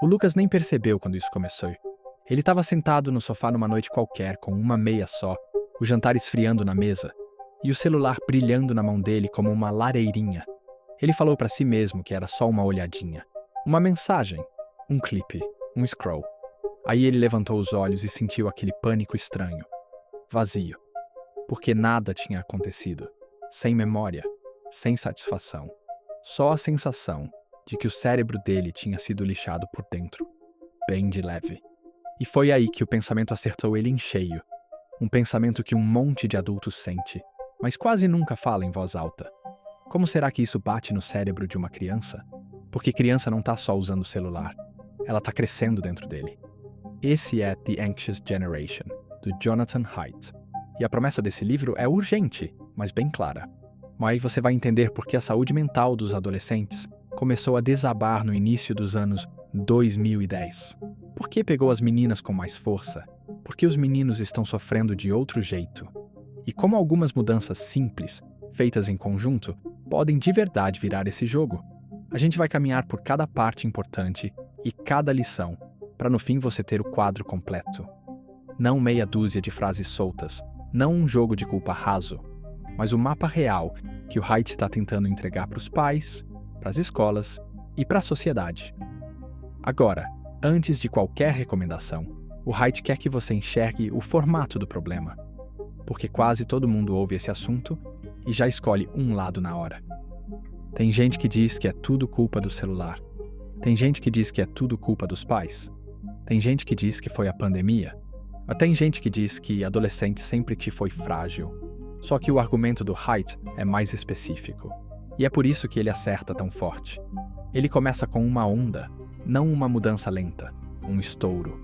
O Lucas nem percebeu quando isso começou. Ele estava sentado no sofá numa noite qualquer, com uma meia só, o jantar esfriando na mesa, e o celular brilhando na mão dele como uma lareirinha. Ele falou para si mesmo que era só uma olhadinha. Uma mensagem, um clipe, um scroll. Aí ele levantou os olhos e sentiu aquele pânico estranho. Vazio. Porque nada tinha acontecido. Sem memória, sem satisfação. Só a sensação de que o cérebro dele tinha sido lixado por dentro. Bem de leve. E foi aí que o pensamento acertou ele em cheio. Um pensamento que um monte de adultos sente, mas quase nunca fala em voz alta. Como será que isso bate no cérebro de uma criança? Porque criança não está só usando o celular. Ela está crescendo dentro dele. Esse é The Anxious Generation, do Jonathan Haidt. E a promessa desse livro é urgente, mas bem clara. Mas aí você vai entender por que a saúde mental dos adolescentes começou a desabar no início dos anos 2010. Por que pegou as meninas com mais força? Por que os meninos estão sofrendo de outro jeito? E como algumas mudanças simples, feitas em conjunto, podem de verdade virar esse jogo? A gente vai caminhar por cada parte importante e cada lição, para no fim você ter o quadro completo. Não meia dúzia de frases soltas, não um jogo de culpa raso, mas o mapa real que o Haidt está tentando entregar para os pais, para as escolas e para a sociedade. Agora, antes de qualquer recomendação, o Haidt quer que você enxergue o formato do problema, porque quase todo mundo ouve esse assunto e já escolhe um lado na hora. Tem gente que diz que é tudo culpa do celular. Tem gente que diz que é tudo culpa dos pais. Tem gente que diz que foi a pandemia. Mas tem gente que diz que adolescente sempre te foi frágil. Só que o argumento do Haidt é mais específico. E é por isso que ele acerta tão forte. Ele começa com uma onda, não uma mudança lenta, um estouro.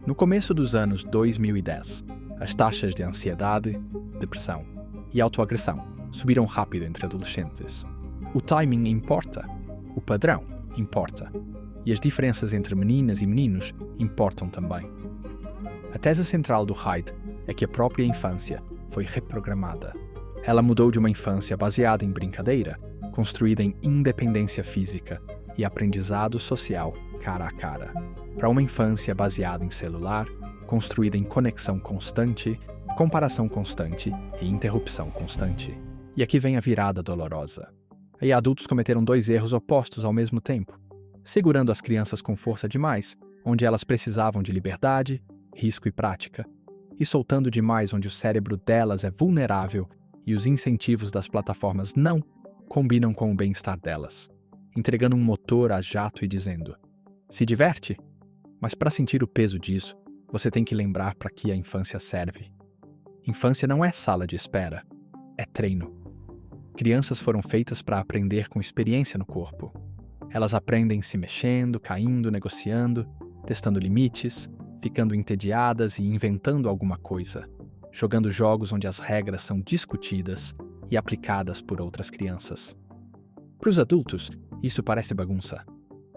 No começo dos anos 2010, as taxas de ansiedade, depressão e autoagressão subiram rápido entre adolescentes. O timing importa, o padrão importa, e as diferenças entre meninas e meninos importam também. A tese central do Haidt é que a própria infância foi reprogramada. Ela mudou de uma infância baseada em brincadeira, construída em independência física e aprendizado social cara a cara, para uma infância baseada em celular, construída em conexão constante, comparação constante e interrupção constante. E aqui vem a virada dolorosa. Aí adultos cometeram dois erros opostos ao mesmo tempo, segurando as crianças com força demais, onde elas precisavam de liberdade, risco e prática, e soltando demais onde o cérebro delas é vulnerável e os incentivos das plataformas não combinam com o bem-estar delas, entregando um motor a jato e dizendo: se diverte, mas para sentir o peso disso, você tem que lembrar para que a infância serve. Infância não é sala de espera, é treino. Crianças foram feitas para aprender com experiência no corpo. Elas aprendem se mexendo, caindo, negociando, testando limites, ficando entediadas e inventando alguma coisa, jogando jogos onde as regras são discutidas e aplicadas por outras crianças. Para os adultos, isso parece bagunça.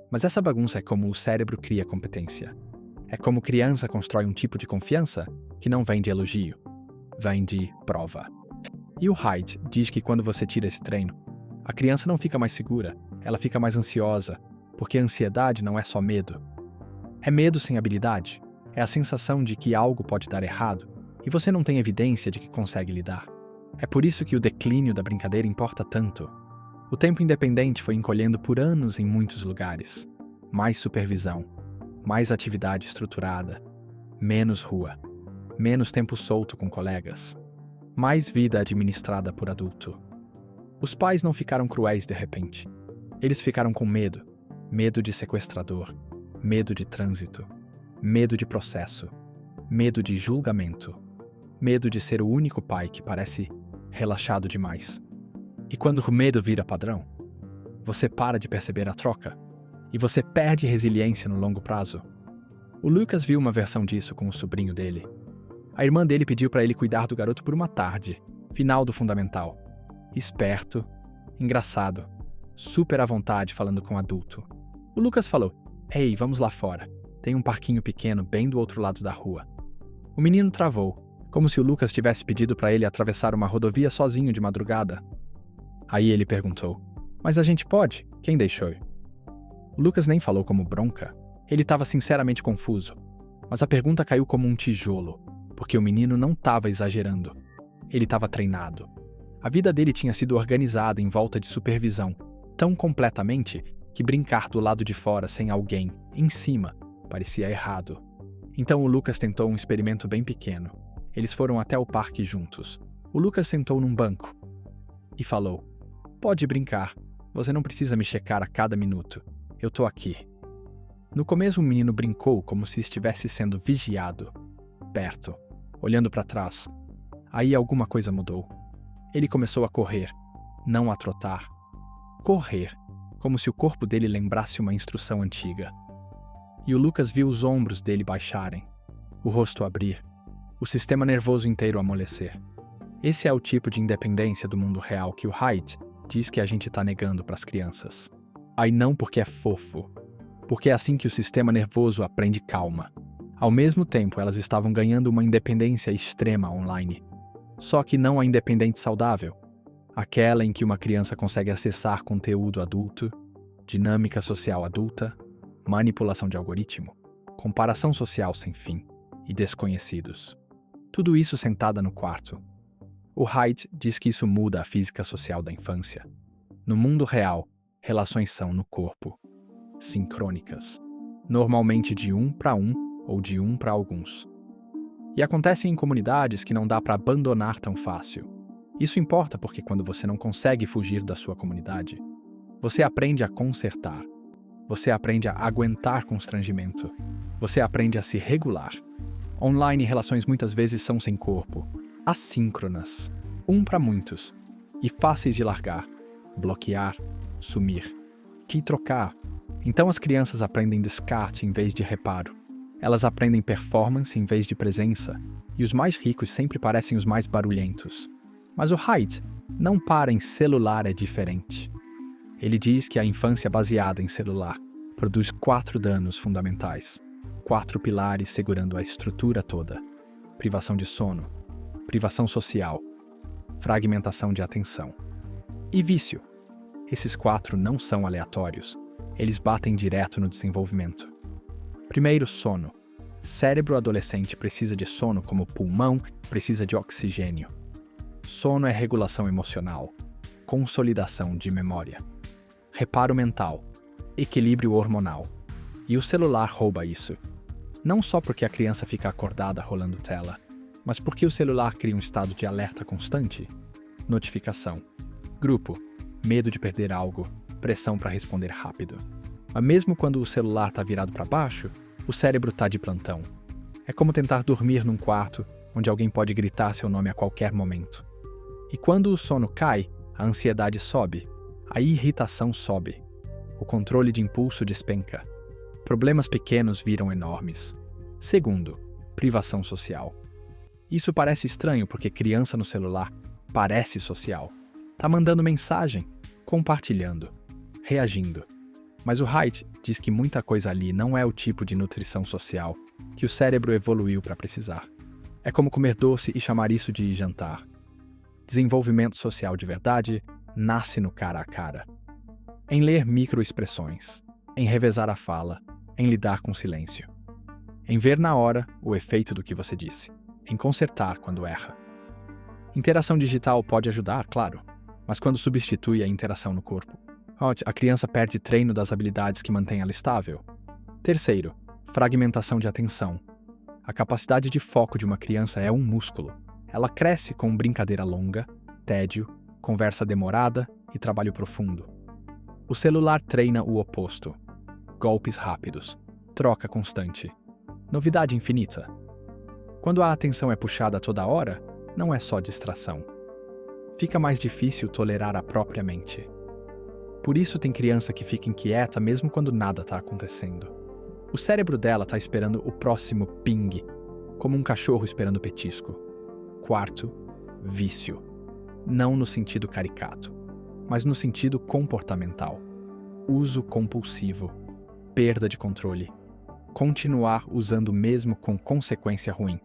Mas essa bagunça é como o cérebro cria competência. É como criança constrói um tipo de confiança que não vem de elogio, vem de prova. E o Haidt diz que quando você tira esse treino, a criança não fica mais segura, ela fica mais ansiosa, porque a ansiedade não é só medo. É medo sem habilidade, é a sensação de que algo pode dar errado e você não tem evidência de que consegue lidar. É por isso que o declínio da brincadeira importa tanto. O tempo independente foi encolhendo por anos em muitos lugares. Mais supervisão, mais atividade estruturada, menos rua, menos tempo solto com colegas, mais vida administrada por adulto. Os pais não ficaram cruéis de repente. Eles ficaram com medo. Medo de sequestrador, medo de trânsito, medo de processo, medo de julgamento, medo de ser o único pai que parece relaxado demais. E quando o medo vira padrão, você para de perceber a troca e você perde resiliência no longo prazo. O Lucas viu uma versão disso com o sobrinho dele. A irmã dele pediu para ele cuidar do garoto por uma tarde, final do fundamental. Esperto, engraçado, super à vontade falando com o adulto. O Lucas falou: "Ei, vamos lá fora. Tem um parquinho pequeno bem do outro lado da rua." O menino travou, como se o Lucas tivesse pedido para ele atravessar uma rodovia sozinho de madrugada. Aí ele perguntou: "Mas a gente pode? Quem deixou?" O Lucas nem falou como bronca, Ele estava sinceramente confuso, mas a pergunta caiu como um tijolo, porque o menino não estava exagerando. Ele estava treinado. A vida dele tinha sido organizada em volta de supervisão, tão completamente que brincar do lado de fora sem alguém, em cima, parecia errado. Então o Lucas tentou um experimento bem pequeno. Eles foram até o parque juntos. O Lucas sentou num banco e falou: "Pode brincar, você não precisa me checar a cada minuto. Eu tô aqui." No começo o menino brincou como se estivesse sendo vigiado, perto, olhando para trás. Aí alguma coisa mudou. Ele começou a correr, não a trotar. Correr, como se o corpo dele lembrasse uma instrução antiga. E o Lucas viu os ombros dele baixarem, o rosto abrir, o sistema nervoso inteiro amolecer. Esse é o tipo de independência do mundo real que o Haidt diz que a gente está negando para as crianças. Aí não porque é fofo, porque é assim que o sistema nervoso aprende calma. Ao mesmo tempo, elas estavam ganhando uma independência extrema online. Só que não a independente saudável, aquela em que uma criança consegue acessar conteúdo adulto, dinâmica social adulta, manipulação de algoritmo, comparação social sem fim e desconhecidos. Tudo isso sentada no quarto. O Haidt diz que isso muda a física social da infância. No mundo real, relações são no corpo, sincrônicas, normalmente de um para um ou de um para alguns. E acontecem em comunidades que não dá para abandonar tão fácil. Isso importa porque quando você não consegue fugir da sua comunidade, você aprende a consertar, você aprende a aguentar constrangimento, você aprende a se regular. Online, relações muitas vezes são sem corpo, assíncronas, um para muitos, e fáceis de largar, bloquear, sumir, que trocar. Então as crianças aprendem descarte em vez de reparo. Elas aprendem performance em vez de presença, e os mais ricos sempre parecem os mais barulhentos. Mas o Haidt não para em celular é diferente. Ele diz que a infância baseada em celular produz 4 danos fundamentais, 4 pilares segurando a estrutura toda: privação de sono, privação social, fragmentação de atenção e vício. Esses 4 não são aleatórios, eles batem direto no desenvolvimento. Primeiro, sono. Cérebro adolescente precisa de sono como pulmão precisa de oxigênio. Sono é regulação emocional, consolidação de memória, reparo mental, equilíbrio hormonal. E o celular rouba isso. Não só porque a criança fica acordada rolando tela, mas porque o celular cria um estado de alerta constante. Notificação, grupo, medo de perder algo, pressão para responder rápido. Mas mesmo quando o celular está virado para baixo, o cérebro está de plantão. É como tentar dormir num quarto onde alguém pode gritar seu nome a qualquer momento. E quando o sono cai, a ansiedade sobe, a irritação sobe, o controle de impulso despenca. Problemas pequenos viram enormes. Segundo, privação social. Isso parece estranho porque criança no celular parece social. Tá mandando mensagem, compartilhando, reagindo. Mas o Haidt diz que muita coisa ali não é o tipo de nutrição social que o cérebro evoluiu para precisar. É como comer doce e chamar isso de jantar. Desenvolvimento social de verdade nasce no cara a cara. Em ler microexpressões, em revezar a fala, em lidar com silêncio. Em ver na hora o efeito do que você disse, em consertar quando erra. Interação digital pode ajudar, claro, mas quando substitui a interação no corpo, a criança perde treino das habilidades que mantém ela estável. Terceiro, fragmentação de atenção. A capacidade de foco de uma criança é um músculo. Ela cresce com brincadeira longa, tédio, conversa demorada e trabalho profundo. O celular treina o oposto. Golpes rápidos, troca constante, novidade infinita. Quando a atenção é puxada toda hora, não é só distração. Fica mais difícil tolerar a própria mente. Por isso tem criança que fica inquieta mesmo quando nada está acontecendo. O cérebro dela está esperando o próximo ping, como um cachorro esperando petisco. Quarto, vício. Não no sentido caricato, mas no sentido comportamental. Uso compulsivo, perda de controle, continuar usando mesmo com consequência ruim,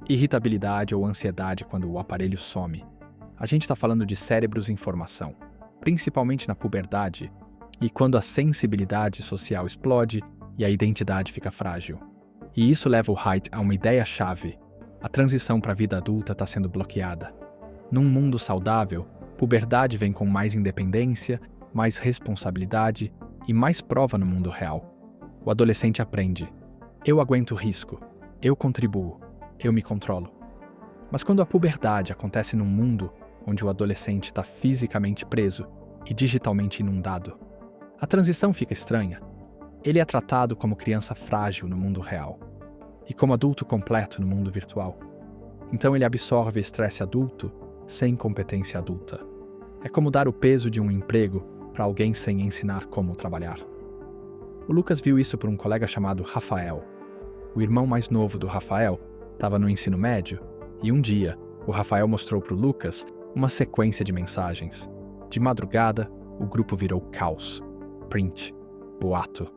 irritabilidade ou ansiedade quando o aparelho some. A gente está falando de cérebros em formação, principalmente na puberdade, e quando a sensibilidade social explode e a identidade fica frágil. E isso leva o Hyde a uma ideia-chave. A transição para a vida adulta está sendo bloqueada. Num mundo saudável, puberdade vem com mais independência, mais responsabilidade e mais prova no mundo real. O adolescente aprende: eu aguento risco, eu contribuo, eu me controlo. Mas quando a puberdade acontece num mundo onde o adolescente está fisicamente preso e digitalmente inundado, a transição fica estranha. Ele é tratado como criança frágil no mundo real e como adulto completo no mundo virtual. Então ele absorve estresse adulto sem competência adulta. É como dar o peso de um emprego para alguém sem ensinar como trabalhar. O Lucas viu isso por um colega chamado Rafael. O irmão mais novo do Rafael estava no ensino médio e um dia o Rafael mostrou para o Lucas uma sequência de mensagens. De madrugada, o grupo virou caos, print, boato,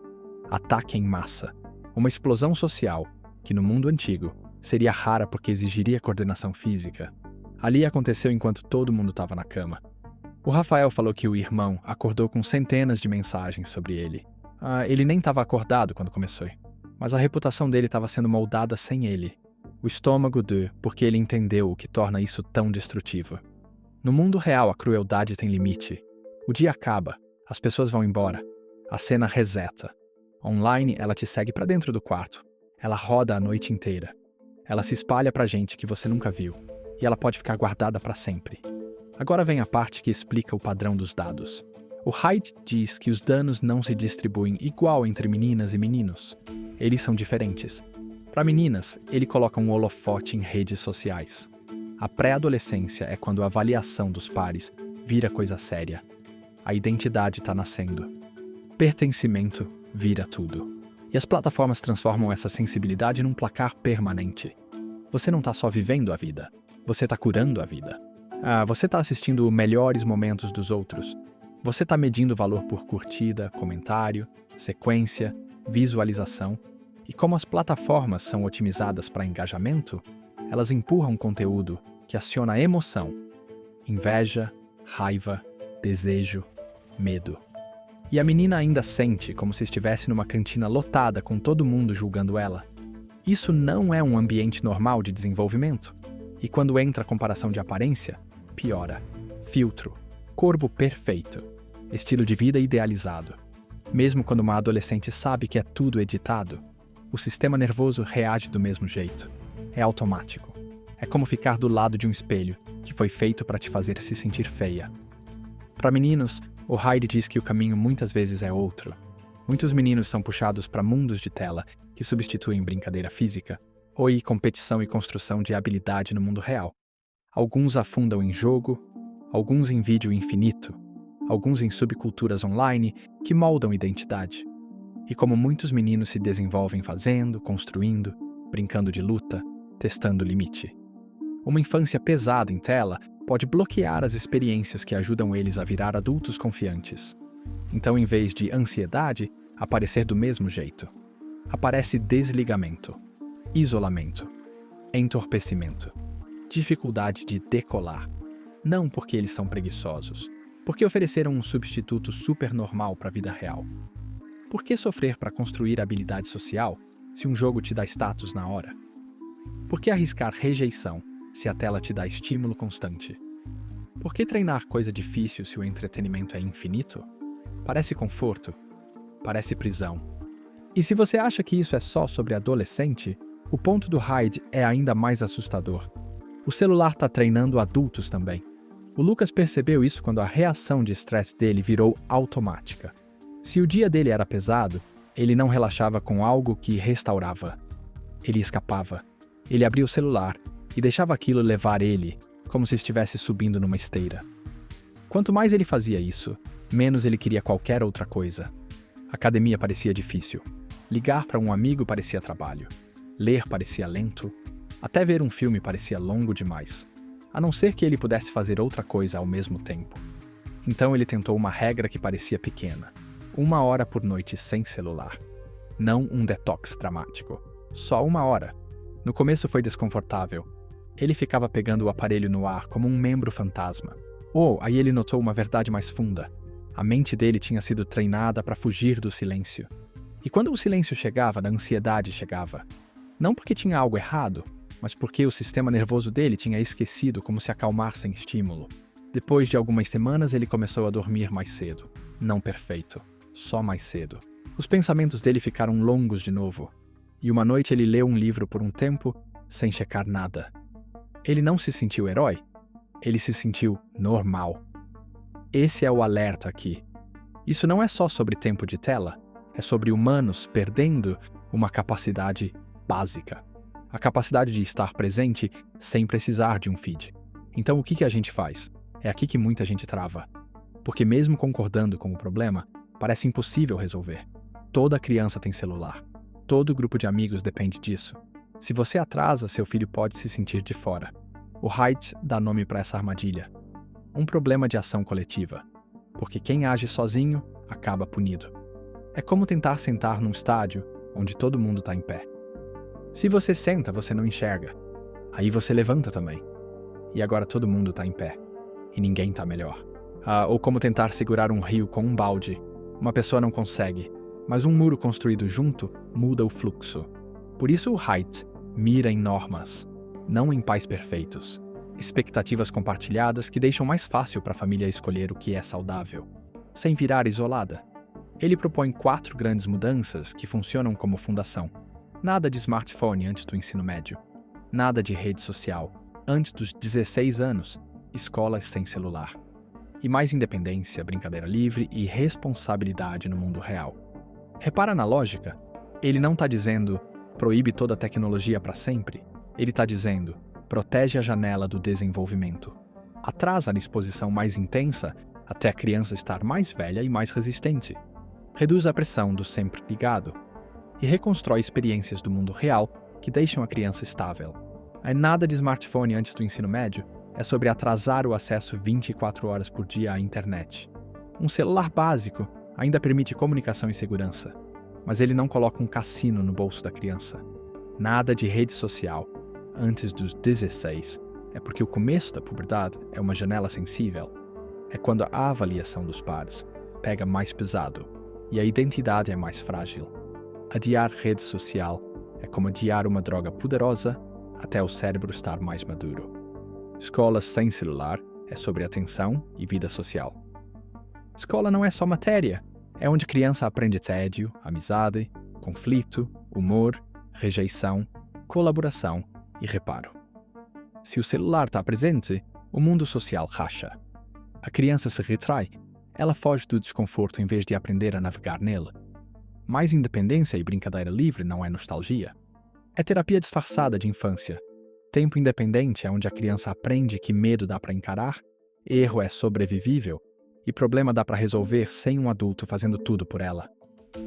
ataque em massa, uma explosão social que no mundo antigo seria rara porque exigiria coordenação física. Ali aconteceu enquanto todo mundo estava na cama. O Rafael falou que o irmão acordou com centenas de mensagens sobre ele. Ele nem estava acordado quando começou, mas a reputação dele estava sendo moldada sem ele. O estômago porque ele entendeu o que torna isso tão destrutivo. No mundo real, a crueldade tem limite. O dia acaba, as pessoas vão embora, a cena reseta. Online, ela te segue para dentro do quarto. Ela roda a noite inteira. Ela se espalha para gente que você nunca viu, e ela pode ficar guardada para sempre. Agora vem a parte que explica o padrão dos dados. O Hyde diz que os danos não se distribuem igual entre meninas e meninos. Eles são diferentes. Para meninas, ele coloca um holofote em redes sociais. A pré-adolescência é quando a avaliação dos pares vira coisa séria. A identidade está nascendo. Pertencimento vira tudo. E as plataformas transformam essa sensibilidade num placar permanente. Você não está só vivendo a vida, você está curando a vida. Você está assistindo melhores momentos dos outros. Você está medindo valor por curtida, comentário, sequência, visualização. E como as plataformas são otimizadas para engajamento, elas empurram conteúdo que aciona a emoção, inveja, raiva, desejo, medo. E a menina ainda sente como se estivesse numa cantina lotada com todo mundo julgando ela. Isso não é um ambiente normal de desenvolvimento. E quando entra a comparação de aparência, piora. Filtro, corpo perfeito, estilo de vida idealizado. Mesmo quando uma adolescente sabe que é tudo editado, o sistema nervoso reage do mesmo jeito. É automático. É como ficar do lado de um espelho que foi feito para te fazer se sentir feia. Para meninos, o Hyde diz que o caminho muitas vezes é outro. Muitos meninos são puxados para mundos de tela que substituem brincadeira física ou competição e construção de habilidade no mundo real. Alguns afundam em jogo, alguns em vídeo infinito, alguns em subculturas online que moldam identidade. E como muitos meninos se desenvolvem fazendo, construindo, brincando de luta, testando limite. Uma infância pesada em tela pode bloquear as experiências que ajudam eles a virar adultos confiantes. Então, em vez de ansiedade aparecer do mesmo jeito, aparece desligamento, isolamento, entorpecimento, dificuldade de decolar. Não porque eles são preguiçosos, porque ofereceram um substituto super normal para a vida real. Por que sofrer para construir habilidade social se um jogo te dá status na hora? Por que arriscar rejeição se a tela te dá estímulo constante? Por que treinar coisa difícil se o entretenimento é infinito? Parece conforto, parece prisão. E se você acha que isso é só sobre adolescente, o ponto do Hyde é ainda mais assustador. O celular está treinando adultos também. O Lucas percebeu isso quando a reação de estresse dele virou automática. Se o dia dele era pesado, ele não relaxava com algo que restaurava. Ele escapava. Ele abria o celular e deixava aquilo levar ele, como se estivesse subindo numa esteira. Quanto mais ele fazia isso, menos ele queria qualquer outra coisa. A academia parecia difícil. Ligar para um amigo parecia trabalho. Ler parecia lento. Até ver um filme parecia longo demais. A não ser que ele pudesse fazer outra coisa ao mesmo tempo. Então ele tentou uma regra que parecia pequena. 1 hora por noite sem celular. Não um detox dramático. Só 1 hora. No começo foi desconfortável. Ele ficava pegando o aparelho no ar como um membro fantasma. Aí ele notou uma verdade mais funda. A mente dele tinha sido treinada para fugir do silêncio. E quando o silêncio chegava, a ansiedade chegava. Não porque tinha algo errado, mas porque o sistema nervoso dele tinha esquecido como se acalmar sem estímulo. Depois de algumas semanas, ele começou a dormir mais cedo. Não perfeito, só mais cedo. Os pensamentos dele ficaram longos de novo. E uma noite ele leu um livro por um tempo, sem checar nada. Ele não se sentiu herói, ele se sentiu normal. Esse é o alerta aqui. Isso não é só sobre tempo de tela, é sobre humanos perdendo uma capacidade básica. A capacidade de estar presente sem precisar de um feed. Então o que a gente faz? É aqui que muita gente trava. Porque mesmo concordando com o problema, parece impossível resolver. Toda criança tem celular. Todo grupo de amigos depende disso. Se você atrasa, seu filho pode se sentir de fora. O Haidt dá nome para essa armadilha. Um problema de ação coletiva. Porque quem age sozinho acaba punido. É como tentar sentar num estádio onde todo mundo está em pé. Se você senta, você não enxerga. Aí você levanta também. E agora todo mundo está em pé. E ninguém está melhor. Ou como tentar segurar um rio com um balde. Uma pessoa não consegue, mas um muro construído junto muda o fluxo. Por isso o Haidt mira em normas, não em pais perfeitos. Expectativas compartilhadas que deixam mais fácil para a família escolher o que é saudável, sem virar isolada. Ele propõe 4 grandes mudanças que funcionam como fundação. Nada de smartphone antes do ensino médio. Nada de rede social antes dos 16 anos. Escolas sem celular. E mais independência, brincadeira livre e responsabilidade no mundo real. Repara na lógica? Ele não está dizendo proíbe toda a tecnologia para sempre. Ele está dizendo protege a janela do desenvolvimento. Atrasa a exposição mais intensa até a criança estar mais velha e mais resistente. Reduz a pressão do sempre ligado. E reconstrói experiências do mundo real que deixam a criança estável. É nada de smartphone antes do ensino médio. É sobre atrasar o acesso 24 horas por dia à internet. Um celular básico ainda permite comunicação e segurança, mas ele não coloca um cassino no bolso da criança. Nada de rede social antes dos 16, é porque o começo da puberdade é uma janela sensível. É quando a avaliação dos pares pega mais pesado e a identidade é mais frágil. Adiar rede social é como adiar uma droga poderosa até o cérebro estar mais maduro. Escolas sem celular é sobre atenção e vida social. Escola não é só matéria, é onde a criança aprende tédio, amizade, conflito, humor, rejeição, colaboração e reparo. Se o celular está presente, o mundo social racha. A criança se retrai, ela foge do desconforto em vez de aprender a navegar nele. Mais independência e brincadeira livre não é nostalgia. É terapia disfarçada de infância. Tempo independente é onde a criança aprende que medo dá para encarar, erro é sobrevivível e problema dá para resolver sem um adulto fazendo tudo por ela.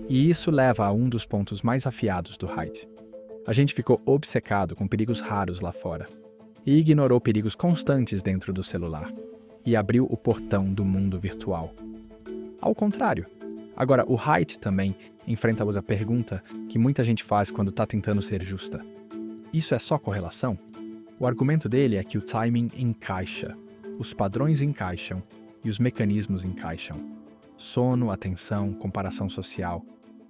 E isso leva a um dos pontos mais afiados do Haidt. A gente ficou obcecado com perigos raros lá fora e ignorou perigos constantes dentro do celular e abriu o portão do mundo virtual. Ao contrário, agora o Haidt também enfrenta a pergunta que muita gente faz quando está tentando ser justa. Isso é só correlação? O argumento dele é que o timing encaixa, os padrões encaixam e os mecanismos encaixam. Sono, atenção, comparação social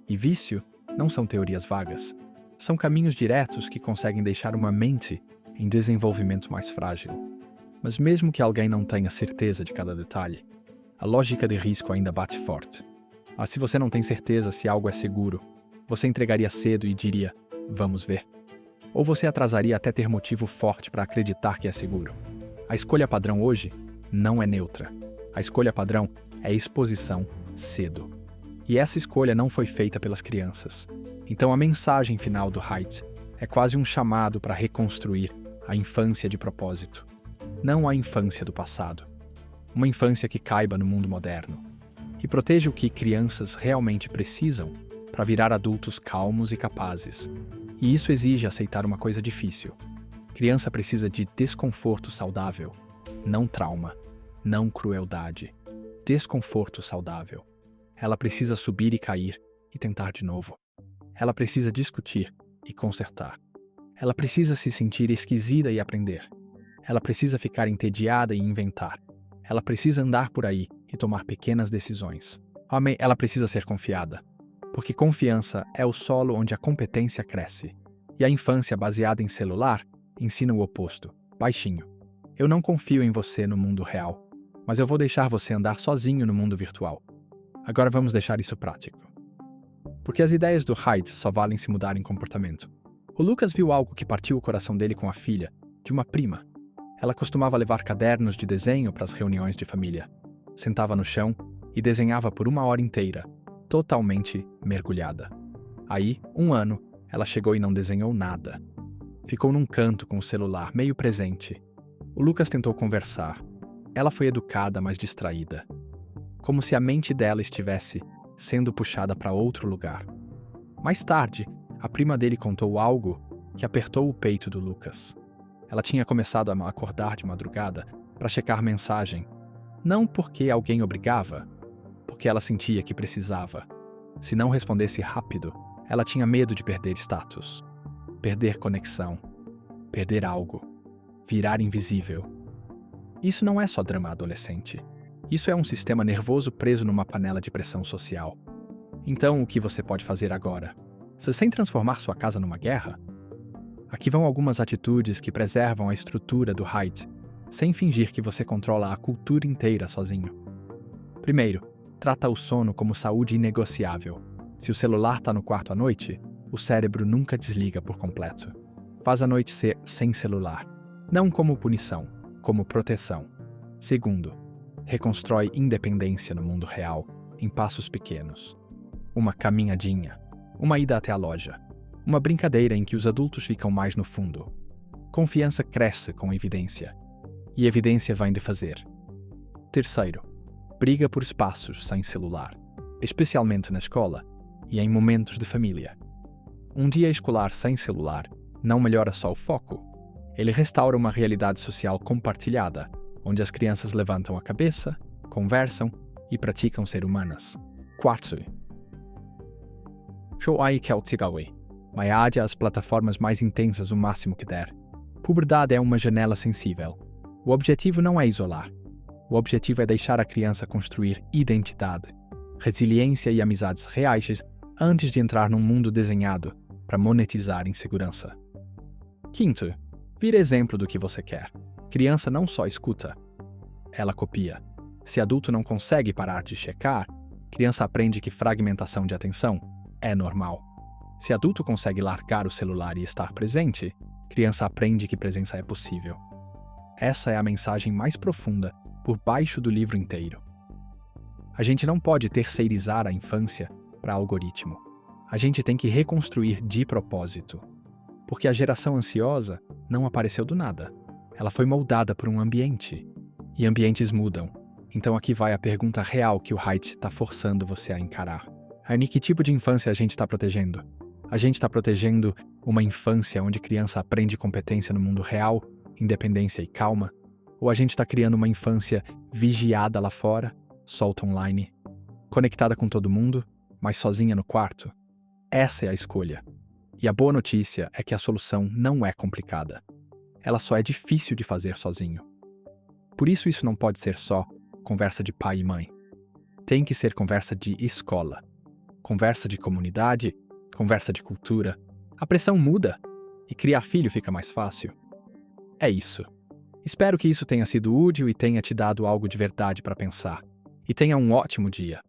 e vício não são teorias vagas. São caminhos diretos que conseguem deixar uma mente em desenvolvimento mais frágil. Mas mesmo que alguém não tenha certeza de cada detalhe, a lógica de risco ainda bate forte. Se você não tem certeza se algo é seguro, você entregaria cedo e diria, vamos ver. Ou você atrasaria até ter motivo forte para acreditar que é seguro. A escolha padrão hoje não é neutra. A escolha padrão é exposição cedo. E essa escolha não foi feita pelas crianças. Então a mensagem final do Haidt é quase um chamado para reconstruir a infância de propósito. Não a infância do passado. Uma infância que caiba no mundo moderno. E proteja o que crianças realmente precisam para virar adultos calmos e capazes. E isso exige aceitar uma coisa difícil. Criança precisa de desconforto saudável, não trauma, não crueldade. Desconforto saudável. Ela precisa subir e cair e tentar de novo. Ela precisa discutir e consertar. Ela precisa se sentir esquisita e aprender. Ela precisa ficar entediada e inventar. Ela precisa andar por aí e tomar pequenas decisões. Ela precisa ser confiada. Porque confiança é o solo onde a competência cresce. E a infância baseada em celular ensina o oposto, baixinho. Eu não confio em você no mundo real, mas eu vou deixar você andar sozinho no mundo virtual. Agora vamos deixar isso prático. Porque as ideias do Hyde só valem se mudar em comportamento. O Lucas viu algo que partiu o coração dele com a filha, de uma prima. Ela costumava levar cadernos de desenho para as reuniões de família. Sentava no chão e desenhava por 1 hora inteira, totalmente mergulhada. Aí, 1 ano, ela chegou e não desenhou nada. Ficou num canto com o celular, meio presente. O Lucas tentou conversar. Ela foi educada, mas distraída. Como se a mente dela estivesse sendo puxada para outro lugar. Mais tarde, a prima dele contou algo que apertou o peito do Lucas. Ela tinha começado a acordar de madrugada para checar mensagem. Não porque alguém obrigava, porque ela sentia que precisava. Se não respondesse rápido, ela tinha medo de perder status, perder conexão, perder algo, virar invisível. Isso não é só drama adolescente. Isso é um sistema nervoso preso numa panela de pressão social. Então, o que você pode fazer agora? Sem transformar sua casa numa guerra? Aqui vão algumas atitudes que preservam a estrutura do Hyde, sem fingir que você controla a cultura inteira sozinho. Primeiro, trata o sono como saúde inegociável. Se o celular está no quarto à noite, o cérebro nunca desliga por completo. Faz a noite ser sem celular, não como punição, como proteção. Segundo, reconstrói independência no mundo real, em passos pequenos. Uma caminhadinha, uma ida até a loja, uma brincadeira em que os adultos ficam mais no fundo. Confiança cresce com evidência, e evidência vem de fazer. Terceiro, briga por espaços sem celular, especialmente na escola e em momentos de família. Um dia escolar sem celular não melhora só o foco, ele restaura uma realidade social compartilhada, onde as crianças levantam a cabeça, conversam e praticam ser humanas. Quarto, show-ai keltigawe. Maiade as plataformas mais intensas o máximo que der. Puberdade é uma janela sensível. O objetivo não é isolar. O objetivo é deixar a criança construir identidade, resiliência e amizades reais antes de entrar num mundo desenhado para monetizar insegurança. Quinto, vira exemplo do que você quer. Criança não só escuta, ela copia. Se adulto não consegue parar de checar, criança aprende que fragmentação de atenção é normal. Se adulto consegue largar o celular e estar presente, criança aprende que presença é possível. Essa é a mensagem mais profunda por baixo do livro inteiro. A gente não pode terceirizar a infância para algoritmo. A gente tem que reconstruir de propósito. Porque a geração ansiosa não apareceu do nada. Ela foi moldada por um ambiente. E ambientes mudam. Então aqui vai a pergunta real que o Hyde está forçando você a encarar. Aí, que tipo de infância a gente está protegendo? A gente está protegendo uma infância onde criança aprende competência no mundo real, independência e calma? Ou a gente está criando uma infância vigiada lá fora, solta online, conectada com todo mundo, mas sozinha no quarto? Essa é a escolha. E a boa notícia é que a solução não é complicada. Ela só é difícil de fazer sozinho. Por isso não pode ser só conversa de pai e mãe. Tem que ser conversa de escola. Conversa de comunidade, conversa de cultura. A pressão muda e criar filho fica mais fácil. É isso. Espero que isso tenha sido útil e tenha te dado algo de verdade para pensar. E tenha um ótimo dia.